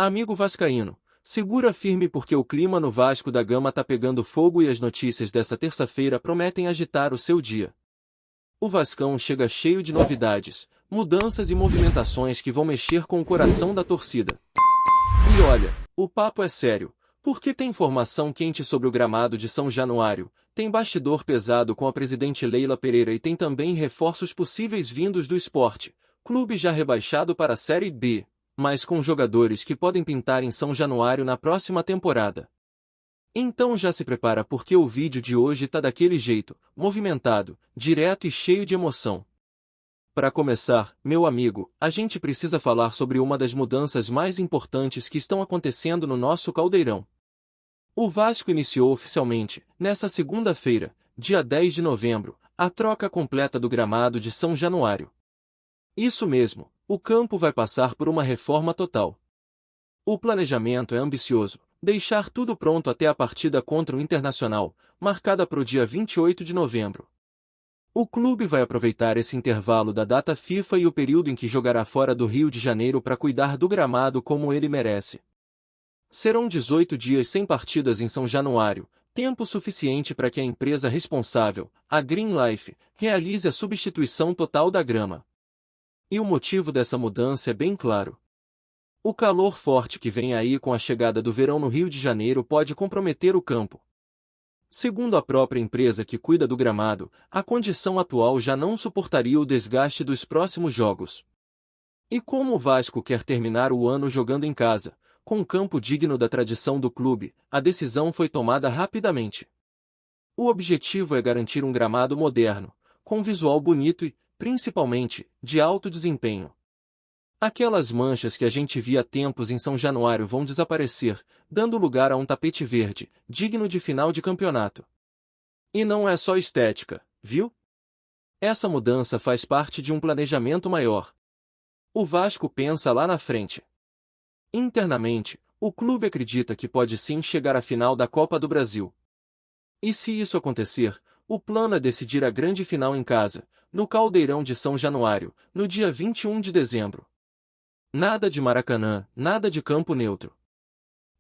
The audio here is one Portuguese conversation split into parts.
Amigo vascaíno, segura firme porque o clima no Vasco da Gama tá pegando fogo e as notícias dessa terça-feira prometem agitar o seu dia. O Vascão chega cheio de novidades, mudanças e movimentações que vão mexer com o coração da torcida. E olha, o papo é sério, porque tem informação quente sobre o gramado de São Januário, tem bastidor pesado com a presidente Leila Pereira e tem também reforços possíveis vindos do Sport, clube já rebaixado para a Série B, mas com jogadores que podem pintar em São Januário na próxima temporada. Então já se prepara porque o vídeo de hoje tá daquele jeito, movimentado, direto e cheio de emoção. Para começar, meu amigo, a gente precisa falar sobre uma das mudanças mais importantes que estão acontecendo no nosso caldeirão. O Vasco iniciou oficialmente, nessa segunda-feira, dia 10 de novembro, a troca completa do gramado de São Januário. Isso mesmo, o campo vai passar por uma reforma total. O planejamento é ambicioso, deixar tudo pronto até a partida contra o Internacional, marcada para o dia 28 de novembro. O clube vai aproveitar esse intervalo da data FIFA e o período em que jogará fora do Rio de Janeiro para cuidar do gramado como ele merece. Serão 18 dias sem partidas em São Januário, tempo suficiente para que a empresa responsável, a Green Life, realize a substituição total da grama. E o motivo dessa mudança é bem claro. O calor forte que vem aí com a chegada do verão no Rio de Janeiro pode comprometer o campo. Segundo a própria empresa que cuida do gramado, a condição atual já não suportaria o desgaste dos próximos jogos. E como o Vasco quer terminar o ano jogando em casa, com um campo digno da tradição do clube, a decisão foi tomada rapidamente. O objetivo é garantir um gramado moderno, com visual bonito e, principalmente, de alto desempenho. Aquelas manchas que a gente via há tempos em São Januário vão desaparecer, dando lugar a um tapete verde, digno de final de campeonato. E não é só estética, viu? Essa mudança faz parte de um planejamento maior. O Vasco pensa lá na frente. Internamente, o clube acredita que pode sim chegar à final da Copa do Brasil. E se isso acontecer, o plano é decidir a grande final em casa, no Caldeirão de São Januário, no dia 21 de dezembro. Nada de Maracanã, nada de campo neutro.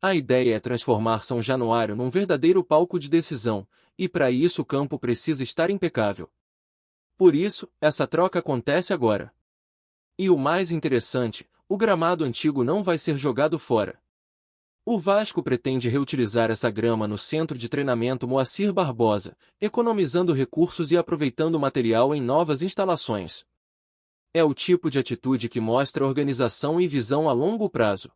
A ideia é transformar São Januário num verdadeiro palco de decisão, e para isso o campo precisa estar impecável. Por isso, essa troca acontece agora. E o mais interessante, o gramado antigo não vai ser jogado fora. O Vasco pretende reutilizar essa grama no centro de treinamento Moacir Barbosa, economizando recursos e aproveitando o material em novas instalações. É o tipo de atitude que mostra organização e visão a longo prazo.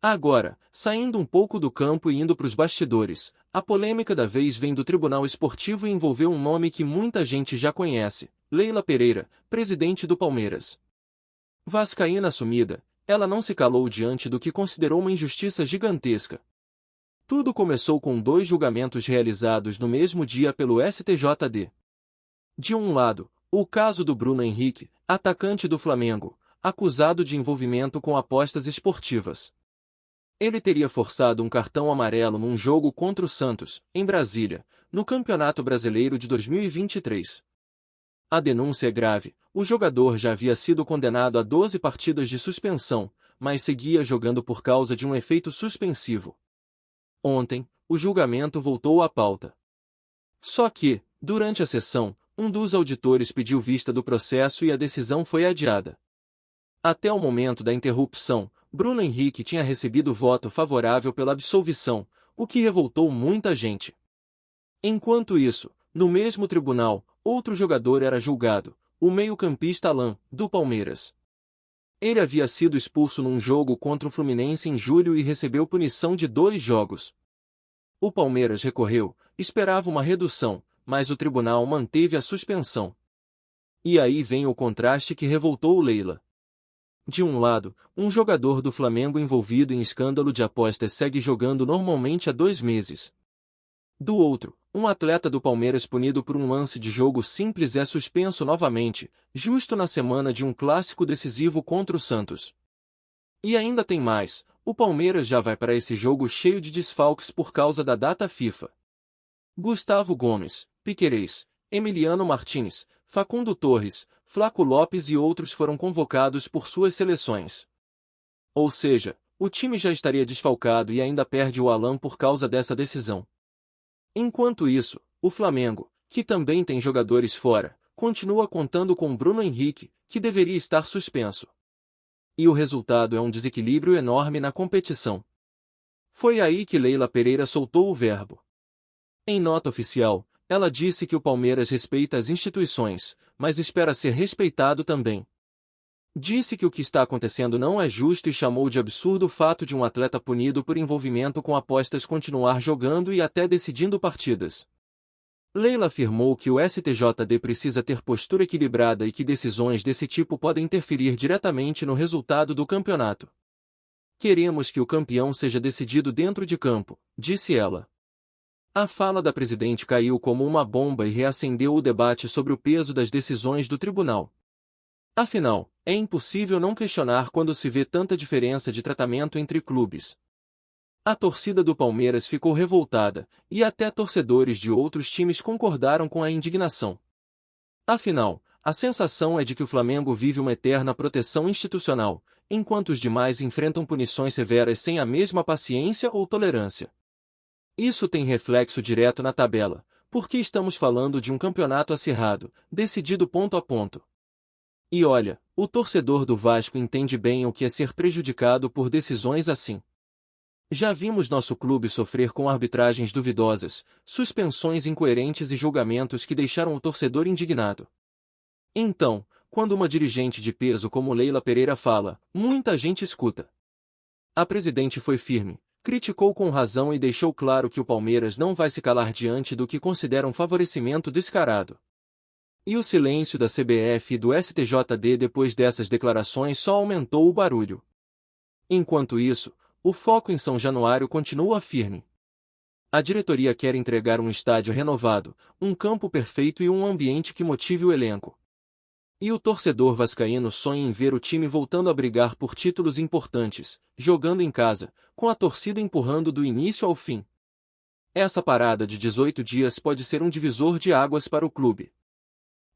Agora, saindo um pouco do campo e indo para os bastidores, a polêmica da vez vem do Tribunal Esportivo e envolveu um nome que muita gente já conhece, Leila Pereira, presidente do Palmeiras. Vascaína assumida, ela não se calou diante do que considerou uma injustiça gigantesca. Tudo começou com 2 julgamentos realizados no mesmo dia pelo STJD. De um lado, o caso do Bruno Henrique, atacante do Flamengo, acusado de envolvimento com apostas esportivas. Ele teria forçado um cartão amarelo num jogo contra o Santos, em Brasília, no Campeonato Brasileiro de 2023. A denúncia é grave, o jogador já havia sido condenado a 12 partidas de suspensão, mas seguia jogando por causa de um efeito suspensivo. Ontem, o julgamento voltou à pauta. Só que, durante a sessão, um dos auditores pediu vista do processo e a decisão foi adiada. Até o momento da interrupção, Bruno Henrique tinha recebido voto favorável pela absolvição, o que revoltou muita gente. Enquanto isso, no mesmo tribunal, outro jogador era julgado, o meio-campista Alan, do Palmeiras. Ele havia sido expulso num jogo contra o Fluminense em julho e recebeu punição de 2 jogos. O Palmeiras recorreu, esperava uma redução, mas o tribunal manteve a suspensão. E aí vem o contraste que revoltou o Leila. De um lado, um jogador do Flamengo envolvido em escândalo de apostas segue jogando normalmente há 2 meses. Do outro, um atleta do Palmeiras punido por um lance de jogo simples é suspenso novamente, justo na semana de um clássico decisivo contra o Santos. E ainda tem mais, o Palmeiras já vai para esse jogo cheio de desfalques por causa da data FIFA. Gustavo Gomes, Piquerez, Emiliano Martins, Facundo Torres, Flaco Lopes e outros foram convocados por suas seleções. Ou seja, o time já estaria desfalcado e ainda perde o Alan por causa dessa decisão. Enquanto isso, o Flamengo, que também tem jogadores fora, continua contando com Bruno Henrique, que deveria estar suspenso. E o resultado é um desequilíbrio enorme na competição. Foi aí que Leila Pereira soltou o verbo. Em nota oficial, ela disse que o Palmeiras respeita as instituições, mas espera ser respeitado também. Disse que o que está acontecendo não é justo e chamou de absurdo o fato de um atleta punido por envolvimento com apostas continuar jogando e até decidindo partidas. Leila afirmou que o STJD precisa ter postura equilibrada e que decisões desse tipo podem interferir diretamente no resultado do campeonato. Queremos que o campeão seja decidido dentro de campo, disse ela. A fala da presidente caiu como uma bomba e reacendeu o debate sobre o peso das decisões do tribunal. Afinal, é impossível não questionar quando se vê tanta diferença de tratamento entre clubes. A torcida do Palmeiras ficou revoltada, e até torcedores de outros times concordaram com a indignação. Afinal, a sensação é de que o Flamengo vive uma eterna proteção institucional, enquanto os demais enfrentam punições severas sem a mesma paciência ou tolerância. Isso tem reflexo direto na tabela, porque estamos falando de um campeonato acirrado, decidido ponto a ponto. E olha, o torcedor do Vasco entende bem o que é ser prejudicado por decisões assim. Já vimos nosso clube sofrer com arbitragens duvidosas, suspensões incoerentes e julgamentos que deixaram o torcedor indignado. Então, quando uma dirigente de peso como Leila Pereira fala, muita gente escuta. A presidente foi firme, criticou com razão e deixou claro que o Palmeiras não vai se calar diante do que considera um favorecimento descarado. E o silêncio da CBF e do STJD depois dessas declarações só aumentou o barulho. Enquanto isso, o foco em São Januário continua firme. A diretoria quer entregar um estádio renovado, um campo perfeito e um ambiente que motive o elenco. E o torcedor vascaíno sonha em ver o time voltando a brigar por títulos importantes, jogando em casa, com a torcida empurrando do início ao fim. Essa parada de 18 dias pode ser um divisor de águas para o clube.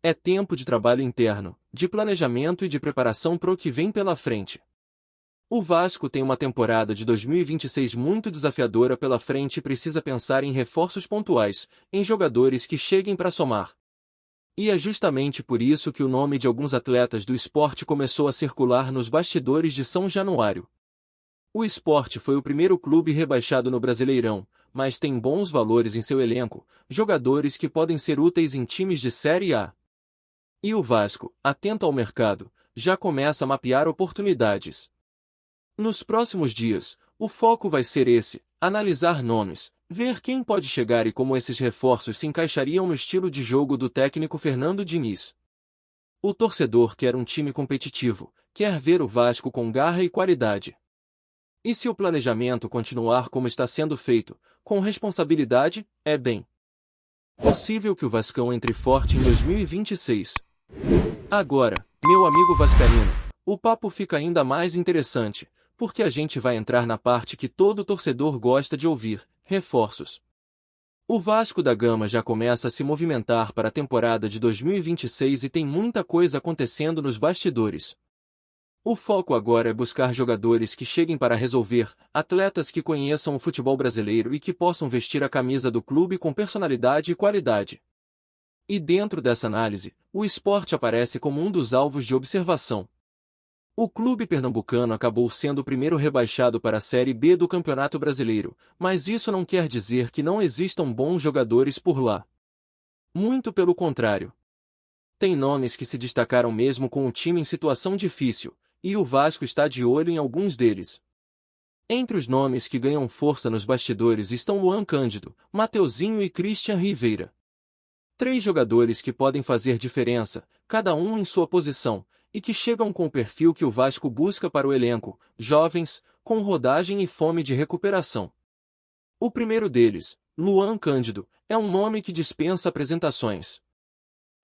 É tempo de trabalho interno, de planejamento e de preparação para o que vem pela frente. O Vasco tem uma temporada de 2026 muito desafiadora pela frente e precisa pensar em reforços pontuais, em jogadores que cheguem para somar. E é justamente por isso que o nome de alguns atletas do esporte começou a circular nos bastidores de São Januário. O Sport foi o primeiro clube rebaixado no Brasileirão, mas tem bons valores em seu elenco, jogadores que podem ser úteis em times de Série A. E o Vasco, atento ao mercado, já começa a mapear oportunidades. Nos próximos dias, o foco vai ser esse, analisar nomes, ver quem pode chegar e como esses reforços se encaixariam no estilo de jogo do técnico Fernando Diniz. O torcedor quer um time competitivo, quer ver o Vasco com garra e qualidade. E se o planejamento continuar como está sendo feito, com responsabilidade, é bem possível que o Vascão entre forte em 2026. Agora, meu amigo vascaíno, o papo fica ainda mais interessante, porque a gente vai entrar na parte que todo torcedor gosta de ouvir, reforços. O Vasco da Gama já começa a se movimentar para a temporada de 2026 e tem muita coisa acontecendo nos bastidores. O foco agora é buscar jogadores que cheguem para resolver, atletas que conheçam o futebol brasileiro e que possam vestir a camisa do clube com personalidade e qualidade. E dentro dessa análise, o Sport aparece como um dos alvos de observação. O clube pernambucano acabou sendo o primeiro rebaixado para a Série B do Campeonato Brasileiro, mas isso não quer dizer que não existam bons jogadores por lá. Muito pelo contrário. Tem nomes que se destacaram mesmo com o time em situação difícil, e o Vasco está de olho em alguns deles. Entre os nomes que ganham força nos bastidores estão Luan Cândido, Mateuzinho e Christian Riveira. 3 jogadores que podem fazer diferença, cada um em sua posição, e que chegam com o perfil que o Vasco busca para o elenco, jovens, com rodagem e fome de recuperação. O primeiro deles, Luan Cândido, é um nome que dispensa apresentações.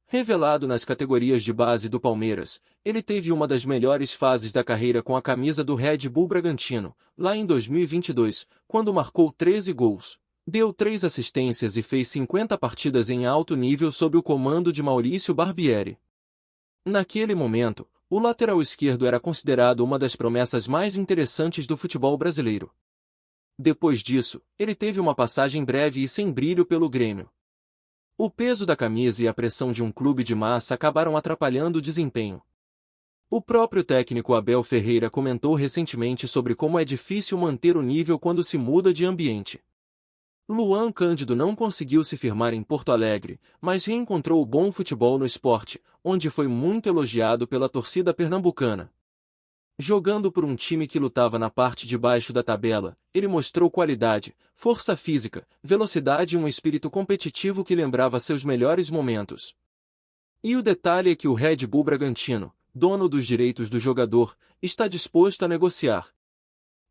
Revelado nas categorias de base do Palmeiras, ele teve uma das melhores fases da carreira com a camisa do Red Bull Bragantino, lá em 2022, quando marcou 13 gols, deu 3 assistências e fez 50 partidas em alto nível sob o comando de Maurício Barbieri. Naquele momento, o lateral esquerdo era considerado uma das promessas mais interessantes do futebol brasileiro. Depois disso, ele teve uma passagem breve e sem brilho pelo Grêmio. O peso da camisa e a pressão de um clube de massa acabaram atrapalhando o desempenho. O próprio técnico Abel Ferreira comentou recentemente sobre como é difícil manter o nível quando se muda de ambiente. Luan Cândido não conseguiu se firmar em Porto Alegre, mas reencontrou o bom futebol no Sport, onde foi muito elogiado pela torcida pernambucana. Jogando por um time que lutava na parte de baixo da tabela, ele mostrou qualidade, força física, velocidade e um espírito competitivo que lembrava seus melhores momentos. E o detalhe é que o Red Bull Bragantino, dono dos direitos do jogador, está disposto a negociar.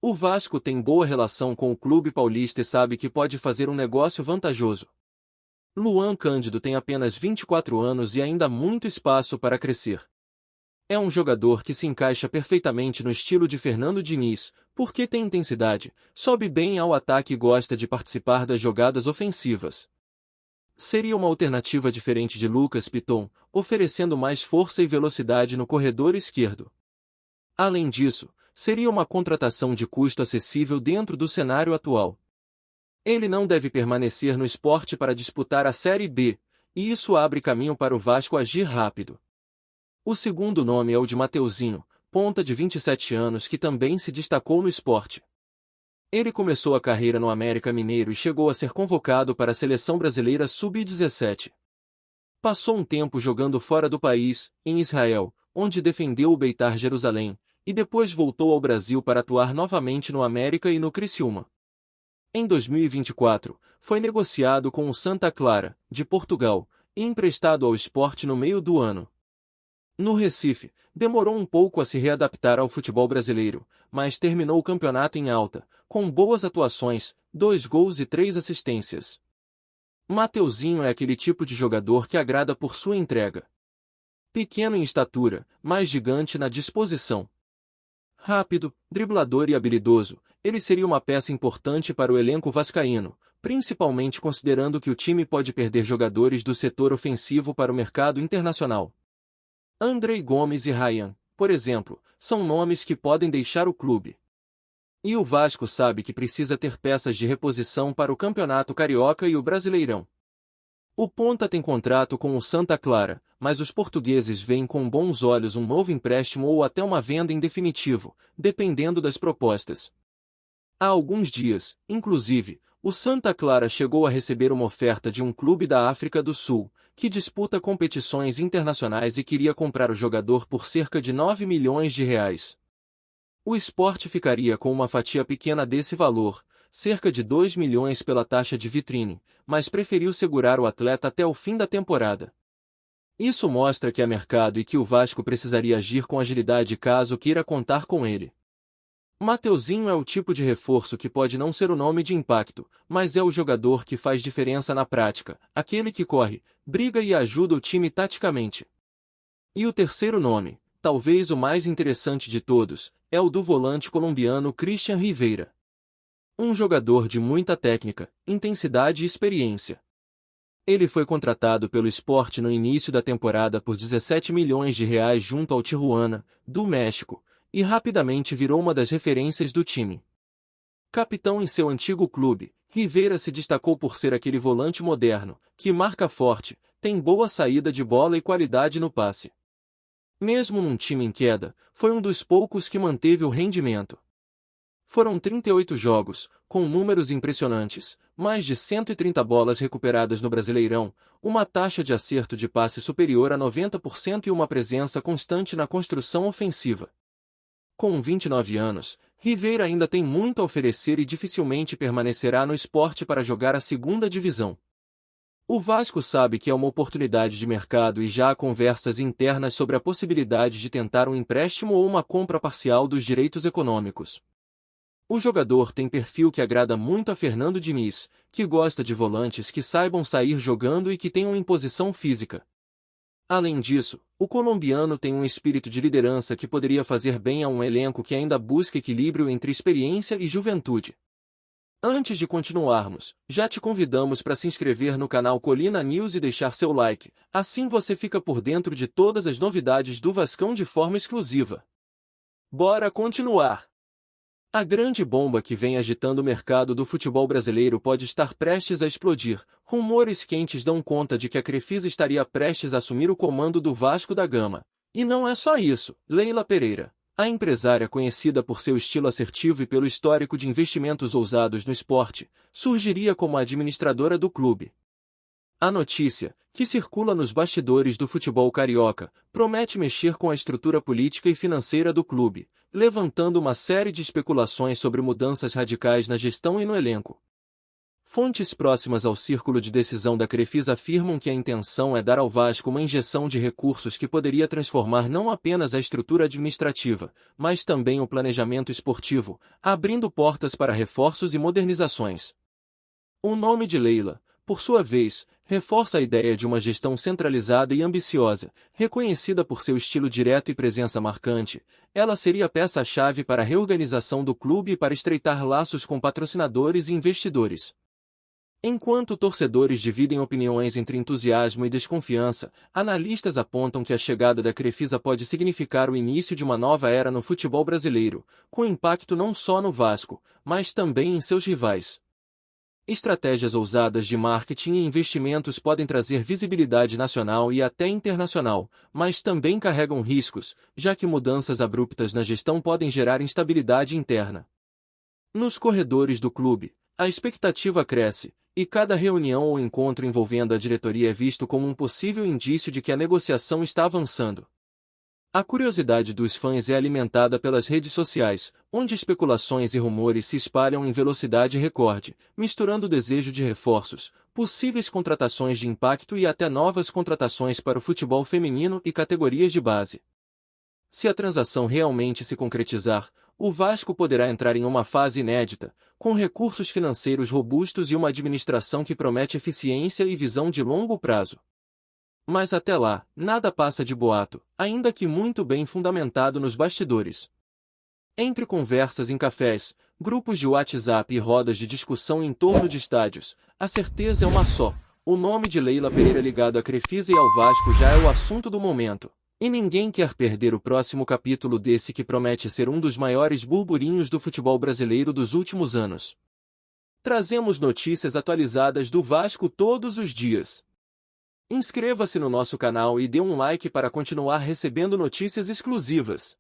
O Vasco tem boa relação com o clube paulista e sabe que pode fazer um negócio vantajoso. Luan Cândido tem apenas 24 anos e ainda há muito espaço para crescer. É um jogador que se encaixa perfeitamente no estilo de Fernando Diniz, porque tem intensidade, sobe bem ao ataque e gosta de participar das jogadas ofensivas. Seria uma alternativa diferente de Lucas Piton, oferecendo mais força e velocidade no corredor esquerdo. Além disso, seria uma contratação de custo acessível dentro do cenário atual. Ele não deve permanecer no Sport para disputar a Série B, e isso abre caminho para o Vasco agir rápido. O segundo nome é o de Mateuzinho, ponta de 27 anos que também se destacou no Sport. Ele começou a carreira no América Mineiro e chegou a ser convocado para a seleção brasileira sub-17. Passou um tempo jogando fora do país, em Israel, onde defendeu o Beitar Jerusalém, e depois voltou ao Brasil para atuar novamente no América e no Criciúma. Em 2024, foi negociado com o Santa Clara, de Portugal, e emprestado ao Sport no meio do ano. No Recife, demorou um pouco a se readaptar ao futebol brasileiro, mas terminou o campeonato em alta, com boas atuações, 2 gols e 3 assistências. Mateuzinho é aquele tipo de jogador que agrada por sua entrega. Pequeno em estatura, mas gigante na disposição. Rápido, driblador e habilidoso, ele seria uma peça importante para o elenco vascaíno, principalmente considerando que o time pode perder jogadores do setor ofensivo para o mercado internacional. Andrei Gomes e Ryan, por exemplo, são nomes que podem deixar o clube. E o Vasco sabe que precisa ter peças de reposição para o Campeonato Carioca e o Brasileirão. O ponta tem contrato com o Santa Clara, mas os portugueses veem com bons olhos um novo empréstimo ou até uma venda em definitivo, dependendo das propostas. Há alguns dias, inclusive, o Santa Clara chegou a receber uma oferta de um clube da África do Sul, que disputa competições internacionais e queria comprar o jogador por cerca de 9 milhões de reais. O Sport ficaria com uma fatia pequena desse valor, cerca de 2 milhões pela taxa de vitrine, mas preferiu segurar o atleta até o fim da temporada. Isso mostra que há mercado e que o Vasco precisaria agir com agilidade caso queira contar com ele. Mateuzinho é o tipo de reforço que pode não ser o nome de impacto, mas é o jogador que faz diferença na prática, aquele que corre, briga e ajuda o time taticamente. E o terceiro nome, talvez o mais interessante de todos, é o do volante colombiano Christian Rivera. Um jogador de muita técnica, intensidade e experiência. Ele foi contratado pelo Sport no início da temporada por 17 milhões de reais junto ao Tijuana, do México, e rapidamente virou uma das referências do time. Capitão em seu antigo clube, Rivera se destacou por ser aquele volante moderno, que marca forte, tem boa saída de bola e qualidade no passe. Mesmo num time em queda, foi um dos poucos que manteve o rendimento. Foram 38 jogos, com números impressionantes, mais de 130 bolas recuperadas no Brasileirão, uma taxa de acerto de passe superior a 90% e uma presença constante na construção ofensiva. Com 29 anos, Rivera ainda tem muito a oferecer e dificilmente permanecerá no Sport para jogar a segunda divisão. O Vasco sabe que é uma oportunidade de mercado e já há conversas internas sobre a possibilidade de tentar um empréstimo ou uma compra parcial dos direitos econômicos. O jogador tem perfil que agrada muito a Fernando Diniz, que gosta de volantes que saibam sair jogando e que tenham imposição física. Além disso, o colombiano tem um espírito de liderança que poderia fazer bem a um elenco que ainda busca equilíbrio entre experiência e juventude. Antes de continuarmos, já te convidamos para se inscrever no canal Colina News e deixar seu like, assim você fica por dentro de todas as novidades do Vascão de forma exclusiva. Bora continuar! A grande bomba que vem agitando o mercado do futebol brasileiro pode estar prestes a explodir. Rumores quentes dão conta de que a Crefisa estaria prestes a assumir o comando do Vasco da Gama. E não é só isso, Leila Pereira. A empresária, conhecida por seu estilo assertivo e pelo histórico de investimentos ousados no esporte, surgiria como a administradora do clube. A notícia, que circula nos bastidores do futebol carioca, promete mexer com a estrutura política e financeira do clube, levantando uma série de especulações sobre mudanças radicais na gestão e no elenco. Fontes próximas ao círculo de decisão da Crefisa afirmam que a intenção é dar ao Vasco uma injeção de recursos que poderia transformar não apenas a estrutura administrativa, mas também o planejamento esportivo, abrindo portas para reforços e modernizações. O nome de Leila, por sua vez, reforça a ideia de uma gestão centralizada e ambiciosa, reconhecida por seu estilo direto e presença marcante. Ela seria a peça-chave para a reorganização do clube e para estreitar laços com patrocinadores e investidores. Enquanto torcedores dividem opiniões entre entusiasmo e desconfiança, analistas apontam que a chegada da Crefisa pode significar o início de uma nova era no futebol brasileiro, com impacto não só no Vasco, mas também em seus rivais. Estratégias ousadas de marketing e investimentos podem trazer visibilidade nacional e até internacional, mas também carregam riscos, já que mudanças abruptas na gestão podem gerar instabilidade interna. Nos corredores do clube, a expectativa cresce, e cada reunião ou encontro envolvendo a diretoria é visto como um possível indício de que a negociação está avançando. A curiosidade dos fãs é alimentada pelas redes sociais, onde especulações e rumores se espalham em velocidade recorde, misturando o desejo de reforços, possíveis contratações de impacto e até novas contratações para o futebol feminino e categorias de base. Se a transação realmente se concretizar, o Vasco poderá entrar em uma fase inédita, com recursos financeiros robustos e uma administração que promete eficiência e visão de longo prazo. Mas até lá, nada passa de boato, ainda que muito bem fundamentado nos bastidores. Entre conversas em cafés, grupos de WhatsApp e rodas de discussão em torno de estádios, a certeza é uma só: o nome de Leila Pereira ligado à Crefisa e ao Vasco já é o assunto do momento. E ninguém quer perder o próximo capítulo desse que promete ser um dos maiores burburinhos do futebol brasileiro dos últimos anos. Trazemos notícias atualizadas do Vasco todos os dias. Inscreva-se no nosso canal e dê um like para continuar recebendo notícias exclusivas.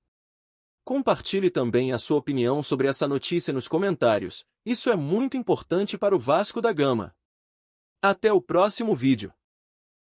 Compartilhe também a sua opinião sobre essa notícia nos comentários, isso é muito importante para o Vasco da Gama. Até o próximo vídeo.